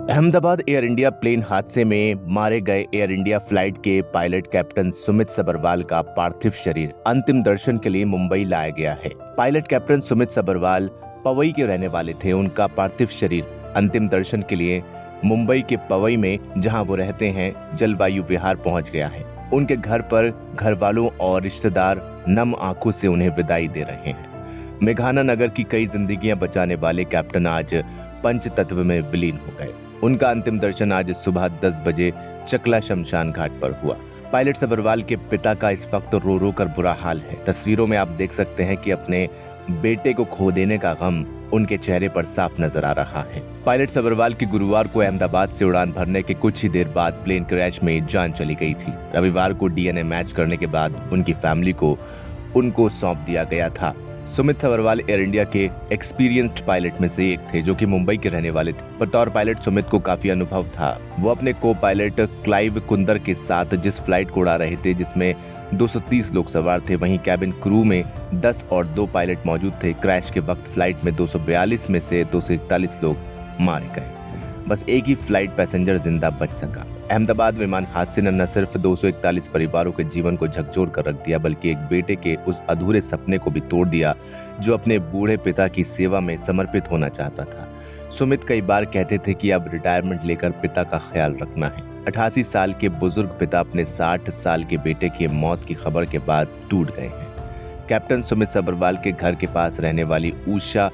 Ahmedabad air India plane हादसे में मारे गए एयर इंडिया फ्लाइट के पायलट कैप्टन सुमित सबरवाल का पार्थिव शरीर अंतिम दर्शन के लिए मुंबई लाया गया है। पायलट कैप्टन सुमित सबरवाल पवई के रहने वाले थे। उनका पार्थिव शरीर अंतिम दर्शन के लिए मुंबई के पवई में, जहां वो रहते हैं, जलवायु विहार पहुंच गया है। उनके घर पर घर वालों और रिश्तेदार नम आंखों से उन्हें विदाई दे रहे हैं। मेघाना नगर की कई जिंदगियां बचाने वाले कैप्टन आज पंचतत्व में विलीन हो गए। उनका अंतिम दर्शन आज सुबह 10 बजे चकला शमशान घाट पर हुआ। पायलट सबरवाल के पिता का इस वक्त रो रो कर बुरा हाल है। तस्वीरों में आप देख सकते हैं कि अपने बेटे को खो देने का गम उनके चेहरे पर साफ नजर आ रहा है। पायलट सबरवाल की गुरुवार को अहमदाबाद से उड़ान भरने के कुछ ही देर बाद प्लेन क्रैश में जान चली गई थी। रविवार को डीएनए मैच करने के बाद उनकी फैमिली को उनको सौंप दिया गया था। सुमित सबरवाल एयर इंडिया के एक्सपीरियंस्ड पायलट में से एक थे, जो कि मुंबई के रहने वाले थे। बतौर पायलट सुमित को काफी अनुभव था। वो अपने को पायलट क्लाइव कुंदर के साथ जिस फ्लाइट को उड़ा रहे थे, जिसमें 230 लोग सवार थे, वहीं कैबिन क्रू में 10 और 2 पायलट मौजूद थे। क्रैश के वक्त फ्लाइट में 242 में से 241 लोग मारे गए। बस एक ही फ्लाइट पैसेंजर जिंदा बच सका। अहमदाबाद विमान हादसे ने न सिर्फ 241 परिवारों के जीवन को झकझोर कर रख दिया, बल्कि एक बेटे के उस अधूरे सपने को भी तोड़ दिया जो अपने बूढ़े पिता की सेवा में समर्पित होना चाहता था। सुमित कई बार कहते थे कि अब रिटायरमेंट लेकर पिता का ख्याल रखना है। 88 साल के बुजुर्ग पिता अपने 60 साल के बेटे की मौत की खबर के बाद टूट गए हैं। कैप्टन सुमित सबरवाल के घर के पास रहने वाली उषा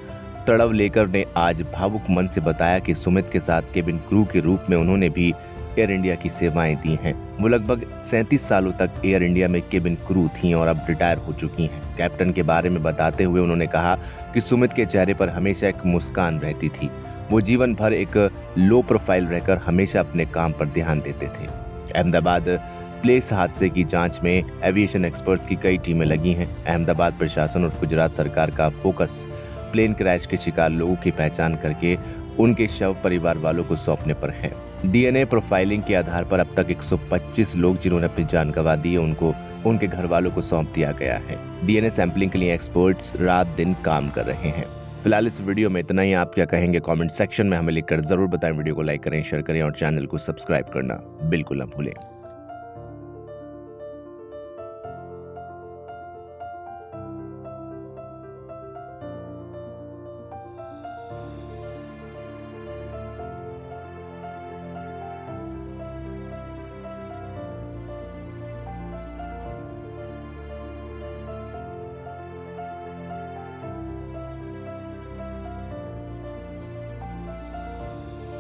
तड़वलेकर ने आज भावुक मन से बताया कि सुमित के साथ केबिन क्रू के रूप में उन्होंने भी एयर इंडिया की सेवाएं दी हैं। वो लगभग 37 सालों तक एयर इंडिया में केबिन क्रू थीं और अब रिटायर हो चुकी हैं। कैप्टन के बारे में बताते हुए उन्होंने कहा कि सुमित के चेहरे पर हमेशा एक मुस्कान रहती थी। वो जीवन भर एक लो प्रोफाइल रहकर हमेशा अपने काम पर ध्यान देते थे। अहमदाबाद प्लेस हादसे की जांच में एविएशन एक्सपर्ट्स की कई टीमें लगी हैं। अहमदाबाद प्रशासन और गुजरात सरकार का फोकस प्लेन क्रैश के शिकार लोगों की पहचान करके उनके शव परिवार वालों को सौंपने पर है। डीएनए प्रोफाइलिंग के आधार पर अब तक 125 लोग जिन्होंने अपनी जान गंवा दी है, उनको उनके घर वालों को सौंप दिया गया है। डीएनए सैंपलिंग के लिए एक्सपर्ट्स रात दिन काम कर रहे हैं। फिलहाल इस वीडियो में इतना ही। आप क्या कहेंगे कमेंट सेक्शन में हमें लिखकर जरूर बताएं। वीडियो को लाइक करें, शेयर करें और चैनल को सब्सक्राइब करना बिल्कुल न भूलें।